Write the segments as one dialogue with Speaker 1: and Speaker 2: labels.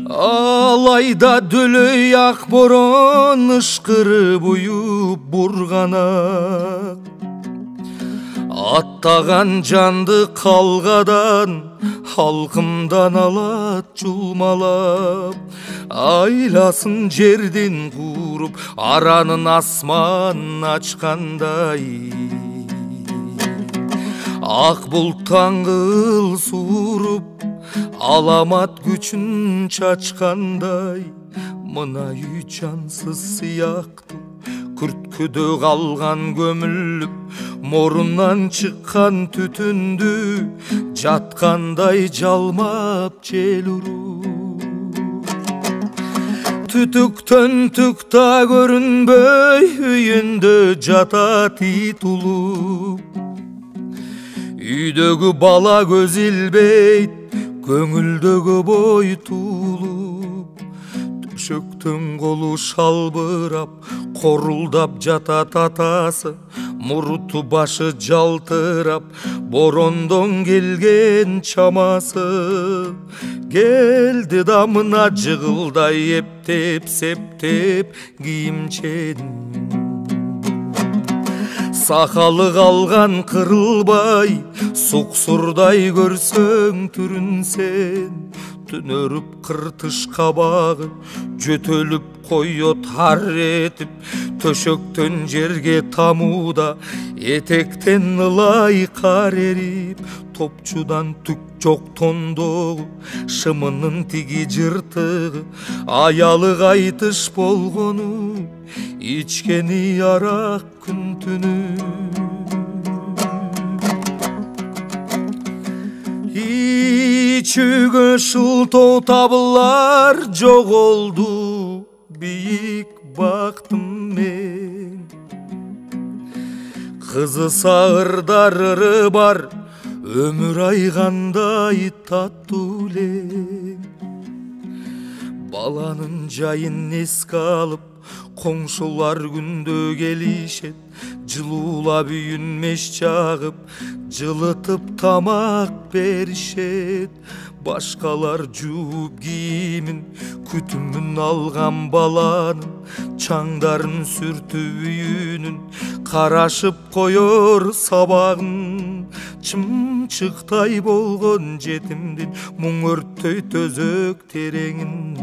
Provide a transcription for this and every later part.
Speaker 1: Alayda dөлөй ак борон ышкырып уюп бурганак. Аттаган жанды калгадан халкымдан алат жулмалап. Айласын жерден куруп аранын асман ачкандай. Ак булт таңгыл суруп аламат күчүн чачкандай. Мына үй жансыз сыяктуу күрткүдө калган көмүлүп, морунан чыккан түтүндү жаткандай жалмап жел уруп. Түтүктөн түк да көрүнбөй үйүндө жатат ит улуп. Үйдөгү бала көз илбейт, көңүлдөгү бой туулуп. Төшөктөн колу шалбырап, корулдап жатат атасы. Муруту башы жалтырап, борондон келген чамасы. Келди да мына жыгылдай эптеп, септеп кийимчен. Сакалы калган кырылбай, суксурдай көрсөң түрүн сен. Түнөрүп кыртыш кабагы, жөтөлүп коет ар этип. Төшөктөн жерге тамууда, этектен ылай кар эрип. Топчудан түк жок тондогу, шымынын тиги жыртыгы. Аялы кайтыш болгону, ичкени арак күн түнү. Ичүүгө шылтоо табылар жоголду бийик бактым мен. Кызы сагырдар ыры бар, өмүр айгандай таттуу эле. Баланын жайын эске алып, коңшулар күндө келишет. Жылуулап үйүн меш жагып, жылытып тамак беришет. Башкалар жууп кийимин, күтүмүн алган баланын. Чаңдарын сүртүп үйүнүн, карашып коёр сабагын. Чымчыктай болгон жетимдин, мұң өрттөй төзөк тереңин.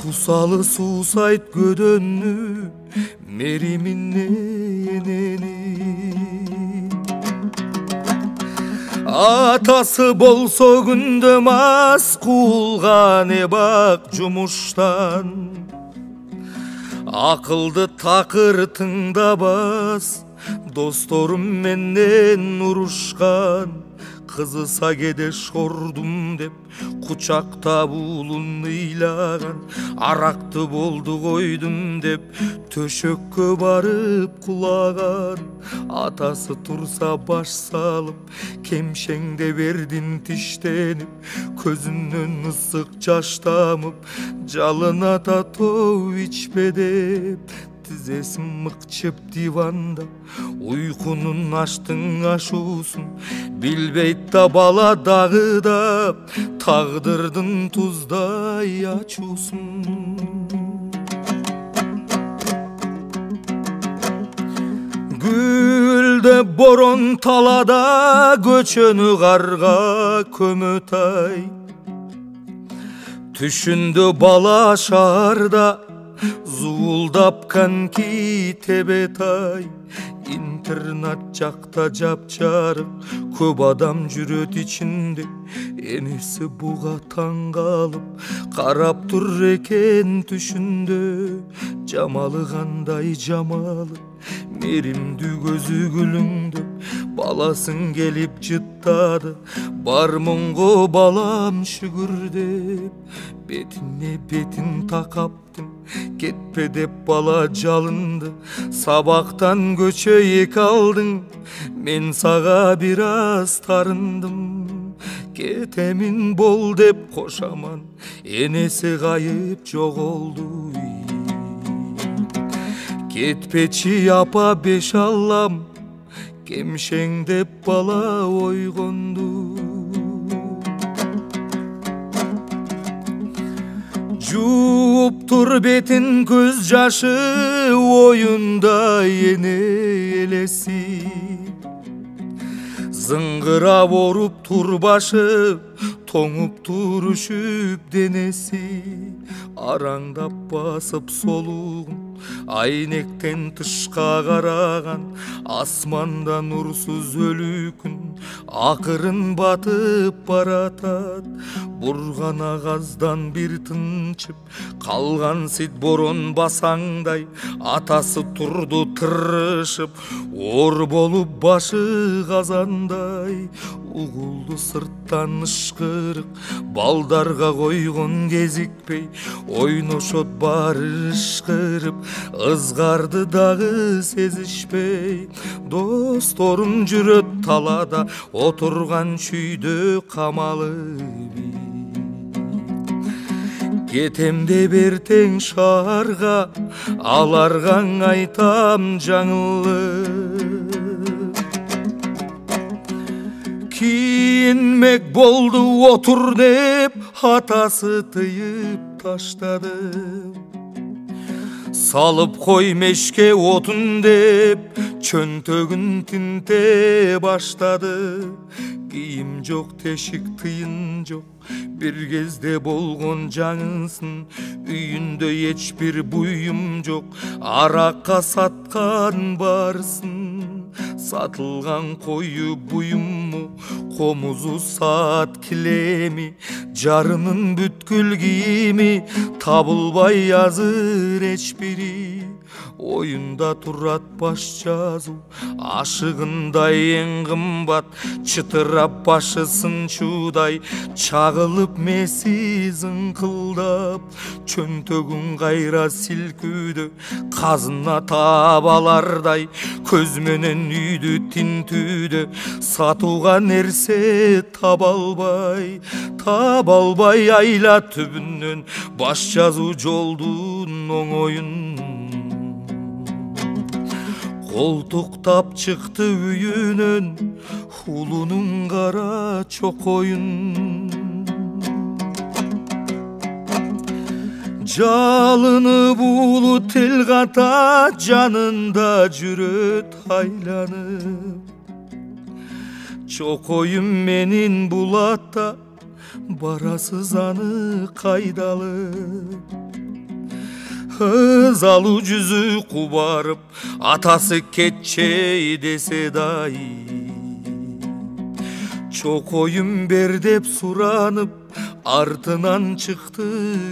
Speaker 1: Кусалы суусайт көдөнү, меримине энени. Атасы болсо күндө мас, куулган эбак жумуштан. Акылды такыр тыңдабас, досторум менен урушкан. Кызыса кеде шордум деп, кучактап уулун ыйлаган. Аракты болду койдум деп, төшөккө барып кулаган. Атасы турса баш салып, кемшеңде бердин тиштенип. Көзүнөн ысык жаш тамып, жалына татоо ичпе деп. Тизесин мыкчып диванда, уйкунун аштың ашуусун. Билбейт да бала дагы да, тагдырдын туздай ачуусун. Гүлдө борон талада, көчөнү карга көмөтай. Түшүндө бала шаарда, зуулдап канки тебетай. Интернат жакта жапжарык, көп адам жүрөт ичинде. Энеси буга таң калып, карап тур экен түшүндө. Жамалы кандай жамалы, меримдүү көзү күлүңдөп. Баласын келип жыттады, бар мұңго балам шүгүр деп. Бетине бетин такаптым, кетпе деп бала жалынды. Сабактан көчө эки алдың, мен сага бир аз тарындым. Кетемин бол деп кошаман, энеси кайып жоголду. Кетпечи апа беш аллам, кемшең деп бала ойгонду. Жууп тур бетин көз жашы, оюнда эне элеси. Зыңгырап оруп тур башы, тоңуп турушуп денеси. Араңдап басып солугун, айнектен тышка караган, асманда нурсуз өлүү күн акырын батып баратат. Бурган агаздан бир тынчып калган сит борон басаңдай, атасы турду тырышып, оор болуп башы казандай. Угулду сырттан ышкырык, балдарга койгон кезикпей, ойношот баары ышкырып, ызгарды дагы сезишпей. Досторум жүрөт талада, отурган чүйдө камалып. Кетем деп эртең шаарга, аларга айтам жаңылып. Кийинмек болду отур деп, атасы тыйып таштады. Салып кой мешке отун деп, чөнтөгүн тинте баштады. Кийим жок, тешик тыйын жок, бир кезде болгон жаңысын. Үйүндө эч бир буюм жок, аракка саткан барсын. Сатылган кою буюму, комузу саат килеми, жарынын бүткүл кийими, табылбай азыр эч бири. Оюнда турат баш жазуу, ашыгындай эң кымбат, чытырап башы сынчуудай, чагылып меси зыңкылдап. Чөнтөгүн кайра силкүүдө, казына табалардай, көз менен үйдү тинтүүдө, сатууга нерсе таба албай, айла түбүнөн баш жазуу жолдун оңоюн. Колтуктап чыкты үйүнөн, улунун кара чокоюн. Жалынып улу тел ката, жанында жүрөт айланып. Чокоюм менин булатта, барасыз аны кайдалып. Ызалуу жүзү кубарып, атасы кетчей десе дай. Чокоюм бер деп суранып, артынан чыкты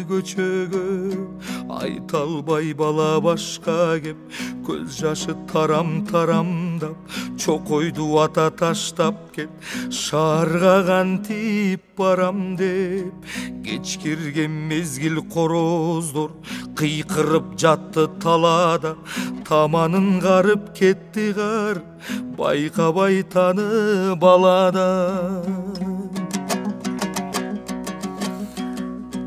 Speaker 1: көчөгө. Айта албай бала башка кеп, көз жашы тарам-тарамдап, чокойду ата таштап кет, шаарга кантип барам деп. Кеч кирген мезгил короздор кыйкырып жатты талада, таманын карып кетти кар, байкабай таны балада.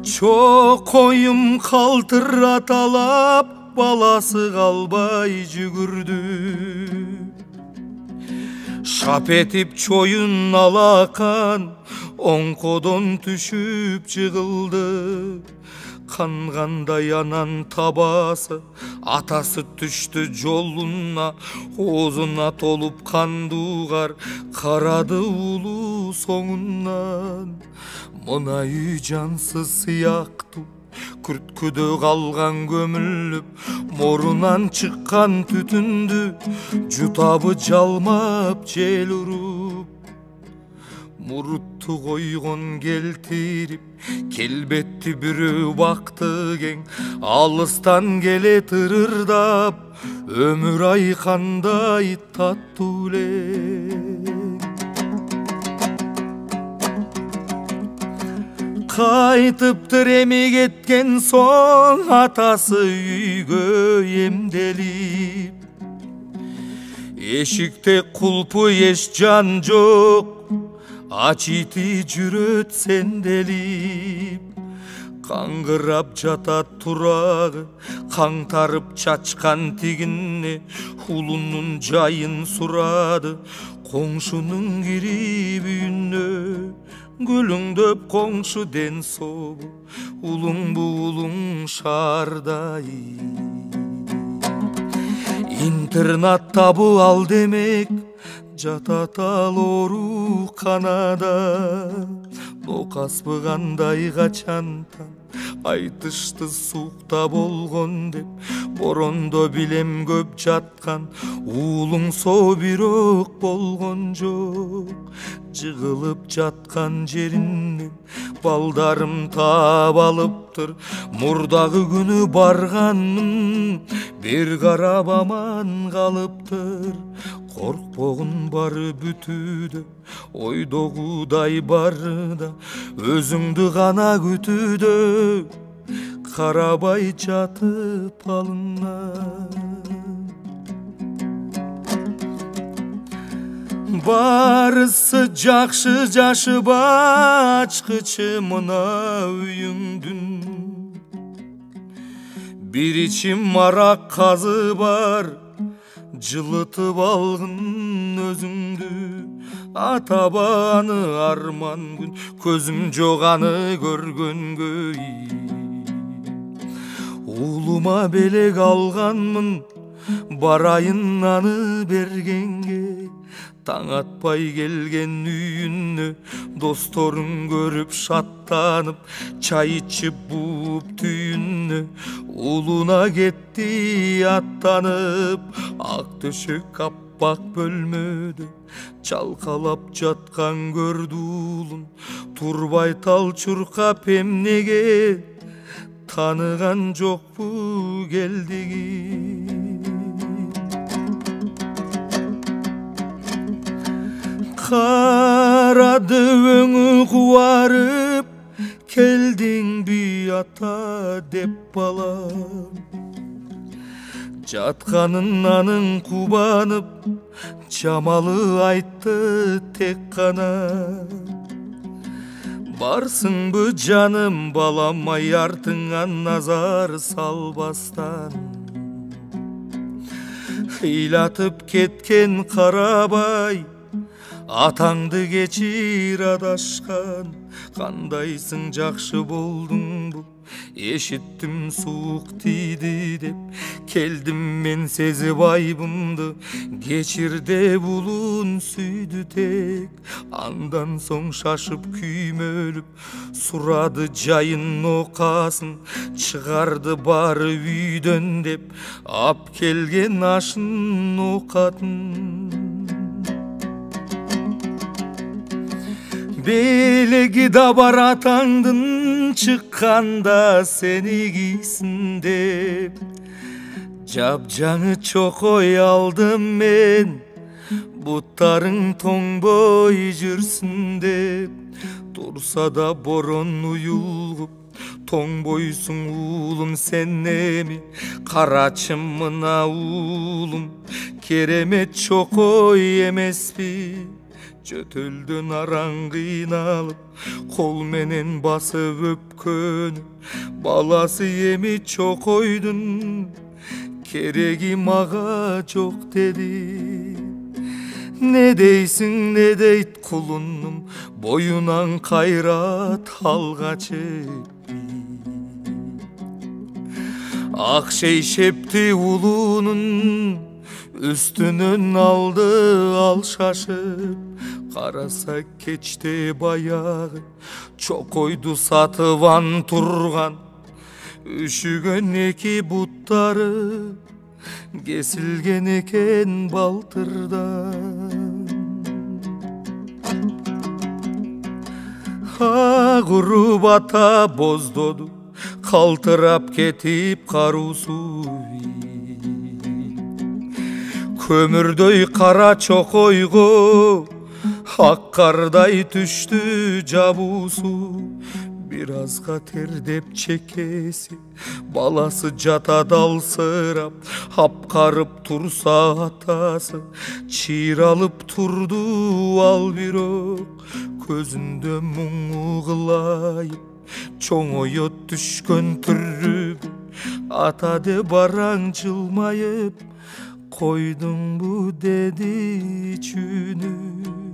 Speaker 1: Чокоюм калтыраталап, баласы калбай жүгүрдү. Шап этип чоюн алакан, оңкодон түшүп жыгылды. Кангандай анан табасы, атасы түштү жолуна, оозуна толуп кандуу кар, карады улуу соңунан. Мына үй жансыз сыяктуу, күрткүдө калган көмүлүп, морунан чыккан түтүндү жутабы жалмап жел уруп. Мурутту койгон келтирип, келбетти бирөө бакты кең, алыстан келет ырырдап, өмүр ай кандай таттуу эле. Кайтыптыр эми кеткен соң, атасы үйгө эмделип. Эшикте кулпу эч жан жок, ачити жүрөт сенделип. Каңгырап жатат турагы, каңтарып чачкан тигинне, улунун жайын сурады, коңшунун кирип үйүнө. Gülüңдөп коңшу ден собу, улуң бу улуң шаардай. Интернат табы ал демек, жатат ал ооруканада. Нокаспы кандай качантан, айтышты сукта болгон деп. Борондо билем көп жаткан, уулуң со бирок болгон жок. Жыгылып жаткан жеринен балдарым таап алыптыр. Мурдагы күнү барганмын, бир карап аман калыптыр. Коркпогун бары бүтүүдө, ойдогудай бары да өзүңдү гана күтүүдө. Карабай жатып алыңнан. Барысы жакшы жашыба, ачкычы мына үйүңдүн. Бир ичим арак казы бар, жылытып алгын өзүңдү. Атабаны арман күн, көзүм жок аны көргөнгө. Уулума белек алганмын, барайын аны бергенге. Таң атпай келген үйүнө, досторуң көрүп шаттанып, чай ичип бууп түйүнө. Уулуна кетти аттанып, ак төшөк аппак бөлмөдө. Чалкалап жаткан көрдү уулун, турбай тал чуркап эмнеге. Таныган жокпу келдиги. Карады өңү кубарып, келдиң би ата деп балам. Жатканын анын кубанып, жамалы айтты тек кана. Барсыңбы жаным балам, ай артыңан назар салбастан. Ыйлатып кеткен Карабай, атаңды кечир адашкан. Кандайсың, жакшы болдуңбу, эшиттим суук тийди деп. Келдим мен сезип айбымды, кечир деп улун сүйдү тек. Андан соң шашып күймөлүп, сурады жайын нокасын. Чыгарды бары үйдөн деп, ап келген ашын оокатын. Белеги да бар атаңдын, чыкканда сени кийсин деп. Жапжаңы чокой алдым мен, буттарың тоңбой жүрсүн деп. Турса да борон уюлгуп, тоңбойсуң уулум сен эми. Карачым мына уулум, керемет чокой эмеспи. Жөтөлдөн араң кыйналып, кол менен басып өпкөнү. Баласы эми чокойдун, кереги мага жок деди. Не дейсиң, не дейт кулунум, боюнан кайрат алгачы. Ак шейшепти улунун, үстүнөн алды ал шашып. Караса кечте баягы, чокойду сатыбан турган. Үшүгөн эки буттары, кесилген экен балтырдан. Агырып ата боздоду, калтырап кетип каруусу. Көмүрдөй кара чокойго, ак кардай түштү жабуусу. Бир азга тердеп чекеси, баласы жатат алсырап. Апкарып турса атасы, чыйралып турду ал бирок. Көзүндө муңу кылайып, чоңоет түшкөн түрүп. Ата де бараң жылмайып, койдуңбу деди чүнүп.